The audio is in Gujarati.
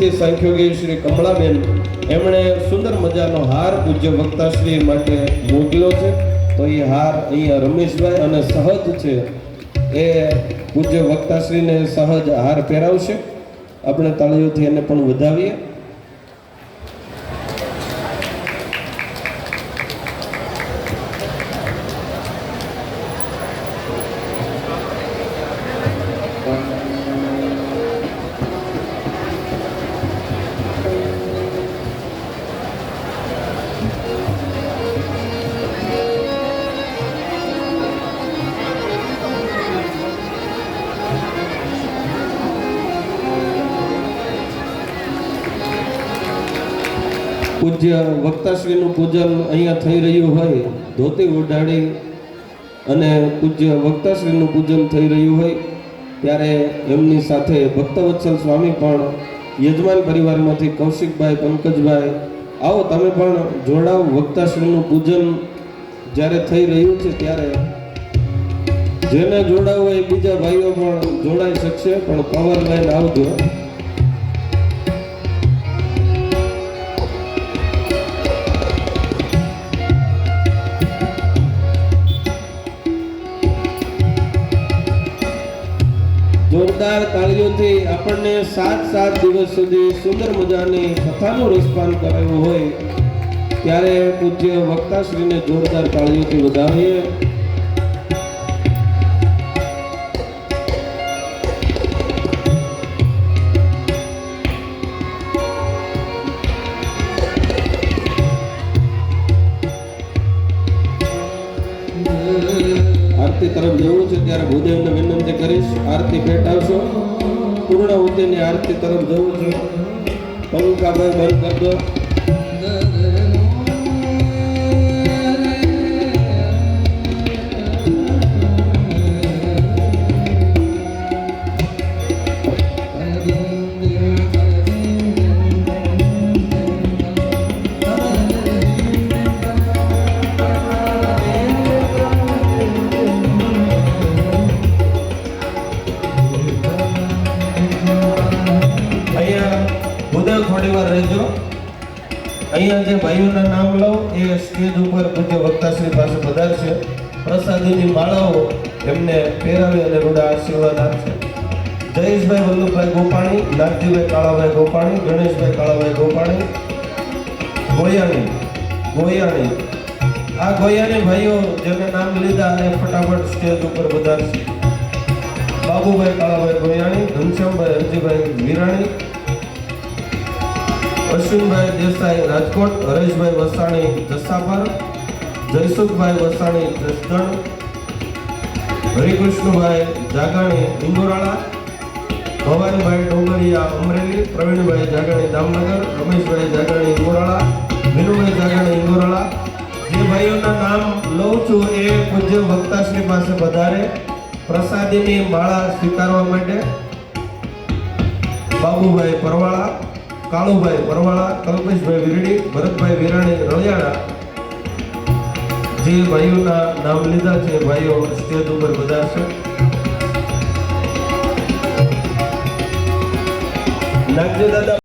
બોડેલીથી સાંખ્યોગી શ્રી કમળાબેન એમણે સુંદર મજાનો હાર પૂજ્ય વક્તાશ્રી માટે મોકલ્યો છે. તો એ હાર અહીંયા રમેશભાઈ અને સહજ છે એ પૂજ્ય વક્તાશ્રીને સહજ હાર પહેરાવશે. આપણે તાળીઓથી એને પણ વધાવીએ. પૂજ્ય વક્તાશ્રીનું પૂજન અહીંયા થઈ રહ્યું હોય, ધોતી ઓઢાડી અને પૂજ્ય વક્તાશ્રીનું પૂજન થઈ રહ્યું હોય ત્યારે એમની સાથે ભક્તવત્સલ સ્વામી પણ યજમાન પરિવારમાંથી કૌશિકભાઈ, પંકજભાઈ, આવો તમે પણ જોડાઓ. વક્તાશ્રીનું પૂજન જ્યારે થઈ રહ્યું છે ત્યારે જેને જોડાવું હોય બીજા ભાઈઓ પણ જોડાઈ શકશે, પણ પાવર લઈને આવજો. જોરદાર તાળીઓથી આપણને 7 દિવસ સુધી સુંદર મજાની કથાનું રસપાન કરાવ્યું હોય ત્યારે પૂજ્ય વક્તાશ્રીને જોરદાર તાળીઓથી વધાવીએ. આરતી તરફ જવું છે ત્યારે ભૂદેવને વિનંતી કરીશ, આરતી પેટાવશો. પૂર્ણાહુતિની આરતી તરફ જવું છે. પંખાભાઈ બંધ કરજો. થોડી વાર રહેજો. અહીંયા જે ભાઈઓના નામ લઉં એ સ્ટેજ ઉપર પૂજ્ય વક્તાશ્રી પાસે પધારશે. પ્રસાદીની માળાઓ એમને પહેરાવી અને રૂડા આશીર્વાદ આપશે. જયેશભાઈ વલ્લભભાઈ ગોપાણી, નાગજીભાઈ કાળાભાઈ ગોપાણી, ગણેશભાઈ કાળાભાઈ ગોપાણી, ગોયાણી. આ ગોયાણી ભાઈઓ જેને નામ લીધા એ ફટાફટ સ્ટેજ ઉપર પધારશે. બાબુભાઈ કાળાભાઈ ગોયાણી, ઘનશ્યામભાઈ હરજીભાઈ વિરાણી, અશ્વિનભાઈ દેસાઈ રાજકોટ, હરેશભાઈ વસાણી જસાપર, જયસુખભાઈ વસાણી જસદણ, હરિકૃષ્ણભાઈ જાગાણી ઇંગોરાળા, ભવાનીભાઈ ડોંગરિયા અમરેલી, પ્રવીણભાઈ જાગાણી દામનગર, રમેશભાઈ જાગાણી ઇંગોરાળા, વિનુભાઈ જાગાણી ઇંગોરાળા. જે ભાઈઓના નામ લઉં છું એ પૂજ્ય વક્તાશ્રી પાસે પધારે પ્રસાદીની માળા સ્વીકારવા માટે. બાબુભાઈ પરવાળા, કાળુભાઈ પરવાળા, કલ્પેશભાઈ વિરડી, ભરતભાઈ વિરાણી રળિયાણા. જે ભાઈઓના નામ લીધા છે ભાઈઓ સ્ટેજ ઉપર પધારશે. નાગજી દાદા